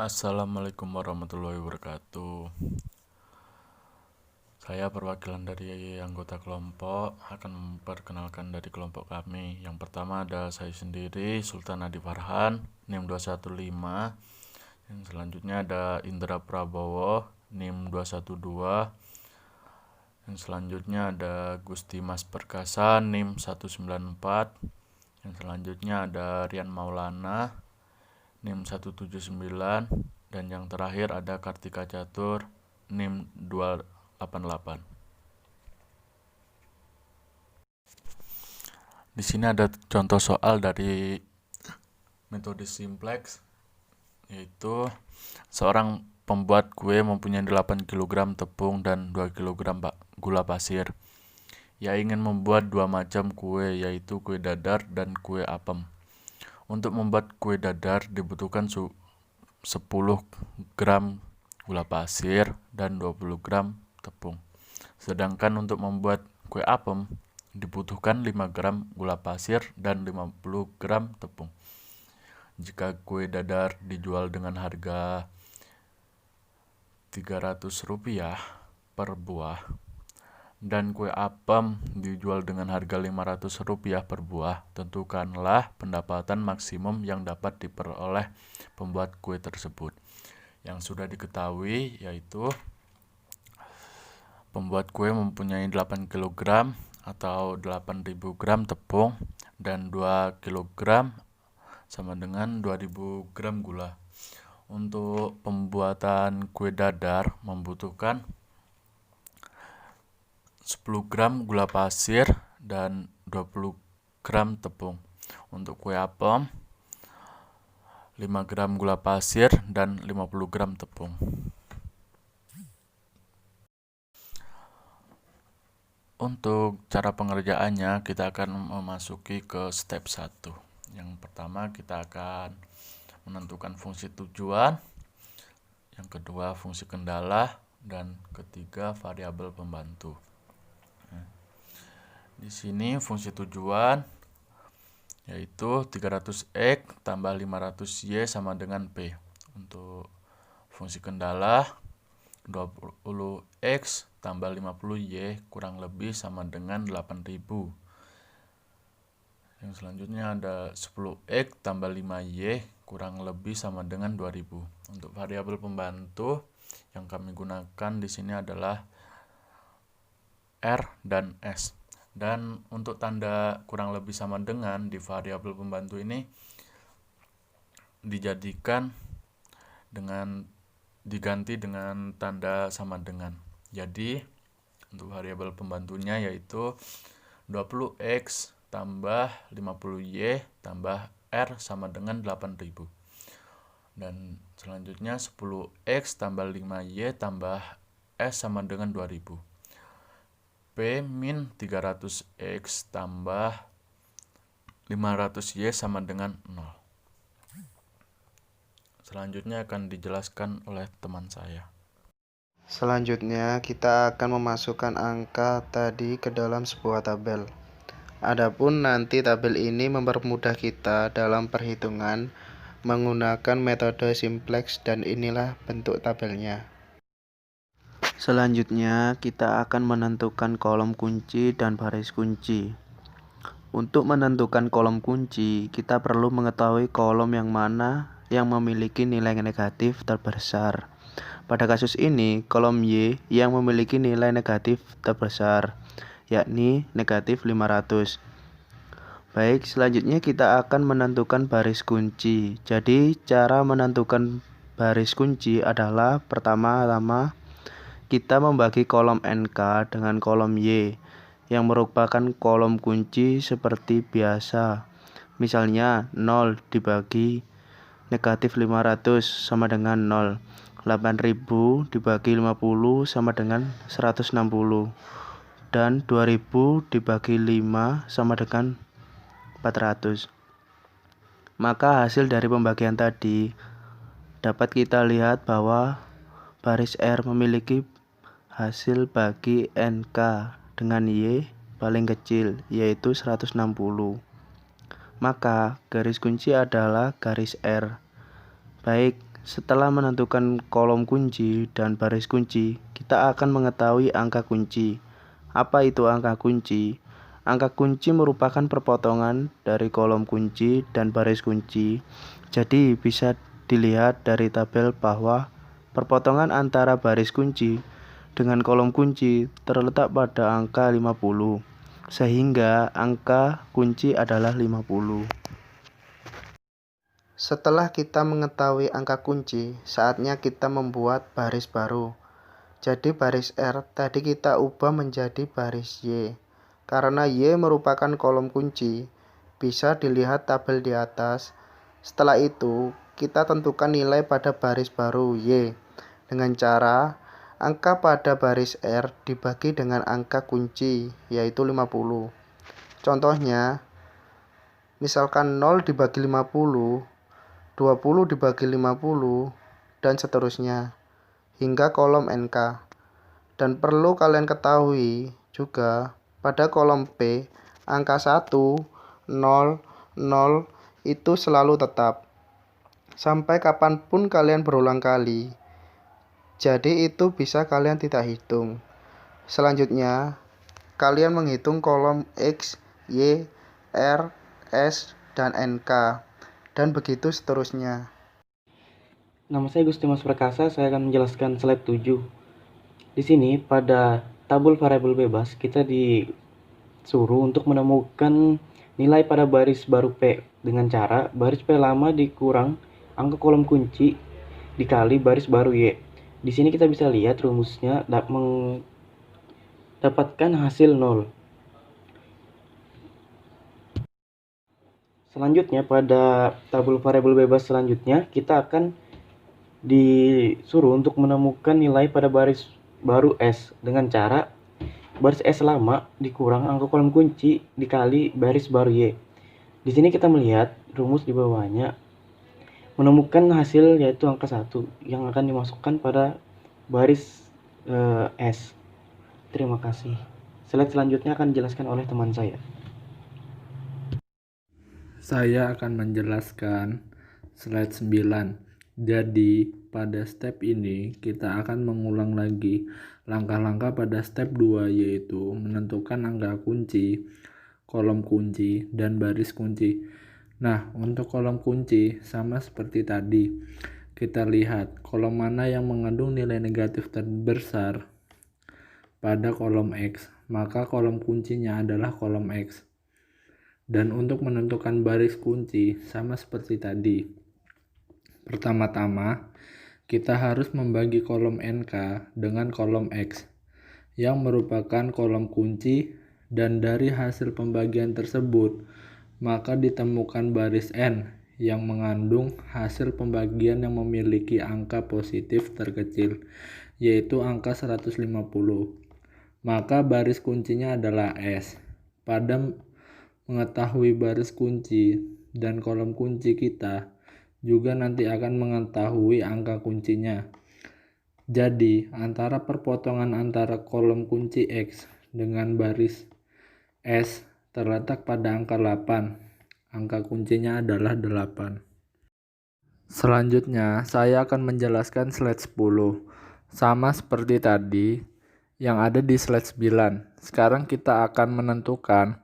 Assalamualaikum warahmatullahi wabarakatuh. Saya perwakilan dari anggota kelompok akan memperkenalkan dari kelompok kami. Yang pertama ada saya sendiri, Sultan Adi Farhan, NIM 215. Yang selanjutnya ada Indra Prabowo, NIM 212. Yang selanjutnya ada Gusti Mas Perkasa, NIM 194. Yang selanjutnya ada Rian Maulana, NIM 179. Dan yang terakhir ada Kartika Catur, NIM 288. Di sini ada contoh soal dari metode simplex, yaitu seorang pembuat kue mempunyai 8 kg tepung dan 2 kg gula pasir. Ia ingin membuat dua macam kue, yaitu kue dadar dan kue apem. Untuk membuat kue dadar dibutuhkan 10 gram gula pasir dan 20 gram tepung. Sedangkan untuk membuat kue apem dibutuhkan 5 gram gula pasir dan 50 gram tepung. Jika kue dadar dijual dengan harga Rp300 per buah dan kue apem dijual dengan harga Rp500 per buah, tentukanlah pendapatan maksimum yang dapat diperoleh pembuat kue tersebut. Yang sudah diketahui yaitu pembuat kue mempunyai 8 kg atau 8.000 gram tepung dan 2 kg sama dengan 2.000 gram gula. Untuk pembuatan kue dadar membutuhkan 10 gram gula pasir dan 20 gram tepung. Untuk kue apem 5 gram gula pasir dan 50 gram tepung. Untuk cara pengerjaannya kita akan memasuki ke step 1. Yang pertama kita akan menentukan fungsi tujuan, yang kedua fungsi kendala, dan ketiga variabel pembantu. Di sini fungsi tujuan yaitu 300x tambah 500y sama dengan P. Untuk fungsi kendala 20x tambah 50y kurang lebih sama dengan 8000. Yang selanjutnya ada 10x tambah 5y kurang lebih sama dengan 2000. Untuk variabel pembantu yang kami gunakan di sini adalah R dan S. Dan untuk tanda kurang lebih sama dengan di variabel pembantu ini diganti dengan tanda sama dengan. Jadi untuk variabel pembantunya yaitu 20x tambah 50y tambah R sama dengan 8000. Dan selanjutnya 10x tambah 5y tambah S sama dengan 2000. P min 300x tambah 500y sama dengan 0. Selanjutnya akan dijelaskan oleh teman saya. Selanjutnya, kita akan memasukkan angka tadi ke dalam sebuah tabel. Adapun nanti tabel ini mempermudah kita dalam perhitungan menggunakan metode simplex dan inilah bentuk tabelnya. Selanjutnya, kita akan menentukan kolom kunci dan baris kunci. Untuk menentukan kolom kunci, kita perlu mengetahui kolom yang mana yang memiliki nilai negatif terbesar. Pada kasus ini, kolom Y yang memiliki nilai negatif terbesar, yakni negatif 500. Baik, selanjutnya kita akan menentukan baris kunci. Jadi, cara menentukan baris kunci adalah pertama-tama kita membagi kolom NK dengan kolom Y yang merupakan kolom kunci seperti biasa. Misalnya 0 dibagi negatif 500 sama dengan 0. 8000 dibagi 50 sama dengan 160. Dan 2000 dibagi 5 sama dengan 400. Maka hasil dari pembagian tadi dapat kita lihat bahwa baris R memiliki hasil bagi NK dengan Y paling kecil yaitu 160. Maka garis kunci adalah garis R. Baik, Setelah menentukan kolom kunci dan baris kunci, kita akan mengetahui angka kunci. Apa itu angka kunci? Angka kunci merupakan perpotongan dari kolom kunci dan baris kunci. Jadi bisa dilihat dari tabel bahwa perpotongan antara baris kunci dengan kolom kunci terletak pada angka 50, sehingga angka kunci adalah 50. Setelah kita mengetahui angka kunci, saatnya kita membuat baris baru. Jadi baris R tadi kita ubah menjadi baris Y. Karena Y merupakan kolom kunci, bisa dilihat tabel di atas. Setelah itu, kita tentukan nilai pada baris baru Y dengan cara angka pada baris R dibagi dengan angka kunci, yaitu 50. Contohnya, misalkan 0 dibagi 50, 20 dibagi 50, dan seterusnya, hingga kolom NK. Dan perlu kalian ketahui juga, pada kolom P, angka 1, 0, 0 itu selalu tetap, sampai kapanpun kalian berulang kali. Jadi itu bisa kalian tidak hitung. Selanjutnya, kalian menghitung kolom X, Y, R, S, dan NK. Dan begitu seterusnya. Nama saya Gustimas Perkasa, saya akan menjelaskan slide 7. Di sini pada tabel variabel bebas kita disuruh untuk menemukan nilai pada baris baru P dengan cara baris P lama dikurang angka kolom kunci dikali baris baru Y. Di sini kita bisa lihat rumusnya mendapatkan hasil 0. Selanjutnya pada tabel variabel bebas selanjutnya kita akan disuruh untuk menemukan nilai pada baris baru S dengan cara baris S lama dikurang angka kolom kunci dikali baris baru Y. Di sini kita melihat rumus di bawahnya menemukan hasil yaitu angka 1 yang akan dimasukkan pada baris S. Terima kasih. Slide selanjutnya akan dijelaskan oleh teman saya. Saya akan menjelaskan slide 9. Jadi, pada step ini kita akan mengulang lagi langkah-langkah pada step 2, yaitu menentukan angka kunci, kolom kunci, dan baris kunci. Nah, untuk kolom kunci sama seperti tadi. Kita lihat kolom mana yang mengandung nilai negatif terbesar pada kolom X, maka kolom kuncinya adalah kolom X. Dan untuk menentukan baris kunci sama seperti tadi. Pertama-tama, kita harus membagi kolom NK dengan kolom X yang merupakan kolom kunci, dan dari hasil pembagian tersebut maka ditemukan baris N yang mengandung hasil pembagian yang memiliki angka positif terkecil, yaitu angka 150. Maka baris kuncinya adalah S. Pada mengetahui baris kunci dan kolom kunci kita juga nanti akan mengetahui angka kuncinya. Jadi antara perpotongan antara kolom kunci X dengan baris S terletak pada angka 8. Angka kuncinya adalah 8. Selanjutnya saya akan menjelaskan slide 10. Sama seperti tadi yang ada di slide 9. Sekarang kita akan menentukan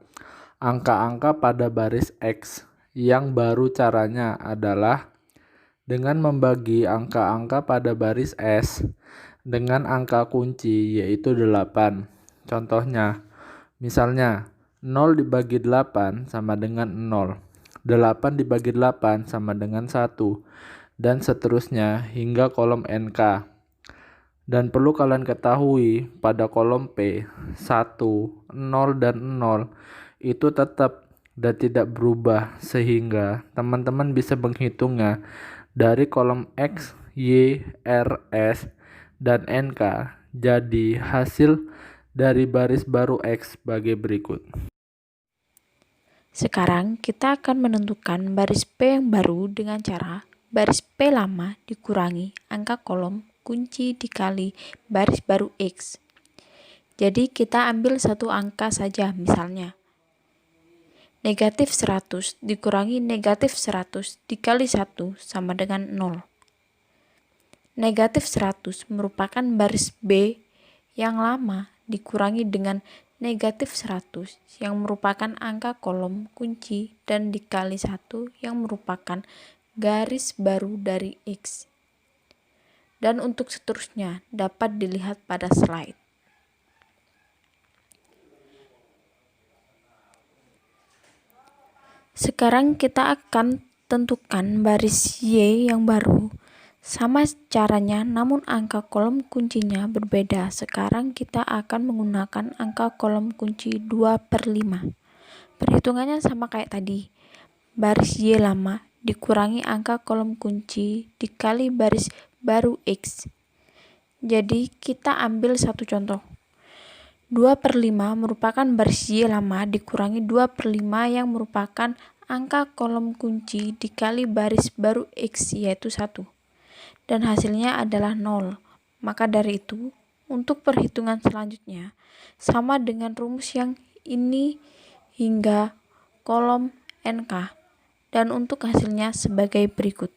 angka-angka pada baris X, yang baru caranya adalah dengan membagi angka-angka pada baris S dengan angka kunci, yaitu 8. Contohnya, misalnya 0 dibagi 8 sama dengan 0, 8 dibagi 8 sama dengan 1, dan seterusnya hingga kolom NK. Dan perlu kalian ketahui pada kolom P, 1, 0, dan 0 itu tetap dan tidak berubah, sehingga teman-teman bisa menghitungnya dari kolom X, Y, R, S, dan NK. Jadi hasil dari baris baru X sebagai berikut. Sekarang kita akan menentukan baris P yang baru dengan cara baris P lama dikurangi angka kolom kunci dikali baris baru X. Jadi kita ambil satu angka saja, misalnya negatif 100 dikurangi negatif 100 dikali 1 sama dengan 0. Negatif 100 merupakan baris B yang lama dikurangi dengan negatif 100 yang merupakan angka kolom kunci dan dikali 1 yang merupakan garis baru dari X. Dan untuk seterusnya dapat dilihat pada slide. Sekarang kita akan tentukan baris Y yang baru. Sama caranya, namun angka kolom kuncinya berbeda. Sekarang kita akan menggunakan angka kolom kunci 2/5. Perhitungannya sama kayak tadi. Baris Y lama dikurangi angka kolom kunci dikali baris baru X. Jadi kita ambil satu contoh. 2/5 merupakan baris Y lama dikurangi 2/5 yang merupakan angka kolom kunci dikali baris baru X, yaitu 1. Dan hasilnya adalah 0. Maka dari itu, untuk perhitungan selanjutnya, sama dengan rumus yang ini hingga kolom NK. Dan untuk hasilnya sebagai berikut.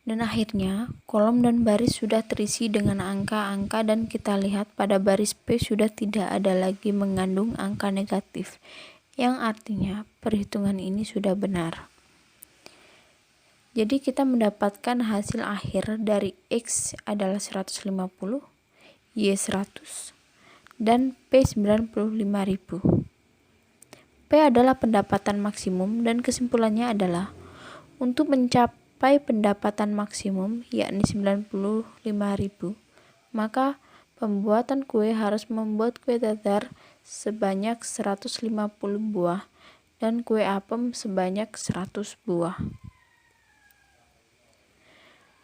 Dan akhirnya, kolom dan baris sudah terisi dengan angka-angka dan kita lihat pada baris P sudah tidak ada lagi mengandung angka negatif, yang artinya perhitungan ini sudah benar. Jadi kita mendapatkan hasil akhir dari X adalah 150, Y 100, dan P 95.000. P adalah pendapatan maksimum dan kesimpulannya adalah untuk mencapai pendapatan maksimum yakni 95.000, maka pembuatan kue harus membuat kue dadar sebanyak 150 buah dan kue apem sebanyak 100 buah.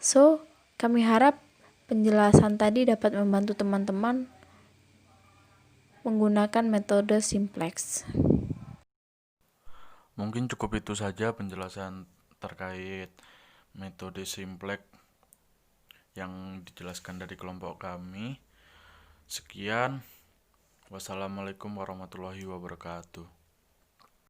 So, kami harap penjelasan tadi dapat membantu teman-teman menggunakan metode simplex. Mungkin cukup itu saja penjelasan terkait metode simplex yang dijelaskan dari kelompok kami. Sekian. Wassalamualaikum warahmatullahi wabarakatuh.